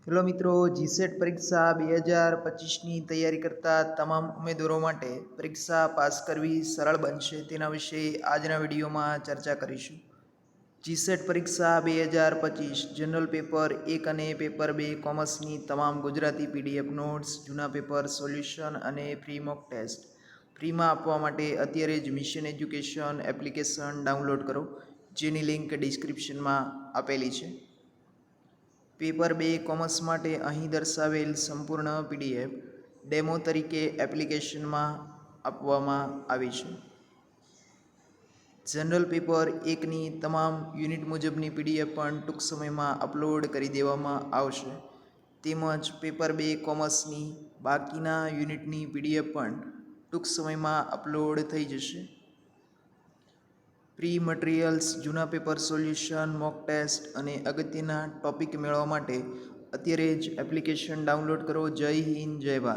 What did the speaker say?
Hello મિત્રો, GSET પરીક્ષા 2025ની તૈયારી કરતા તમામ ઉમેદવારો માટે પરીક્ષા પાસ કરવી સરળ બનશે તેના વિશે આજના વિડીયોમાં ચર્ચા કરીશું. જીસેટ પરીક્ષા 2025 જનરલ પેપર 1 અને પેપર 2 કોમર્સની તમામ ગુજરાતી પીડીએફ નોટ્સ, જૂના પેપર સોલ્યુશન અને ફ્રી મોક ટેસ્ટ ફ્રીમાં આપવા માટે અત્યારે જ મિશન એજ્યુકેશન એપ્લિકેશન ડાઉનલોડ કરો, જેની લિંક ડિસ્ક્રિપ્શનમાં આપેલી છે. પેપર 2 કોમર્સ માટે અહીં દર્શાવેલ સંપૂર્ણ પીડીએફ ડેમો તરીકે એપ્લિકેશનમાં આપવામાં આવી છે. જનરલ પેપર 1ની તમામ યુનિટ મુજબની પીડીએફ પણ ટૂંક સમયમાં અપલોડ કરી દેવામાં આવશે, તેમજ પેપર 2 કોમર્સની બાકીના યુનિટની પીડીએફ પણ ટૂંક સમયમાં અપલોડ થઈ જશે. પ્રી મટીરિયલ્સ, જૂના પેપર સોલ્યુશન, મોક ટેસ્ટ અને અગત્યના ટોપિક મેળવવા માટે અત્યારે જ એપ્લિકેશન ડાઉનલોડ કરો. જય હિન્દ, જય ભારત.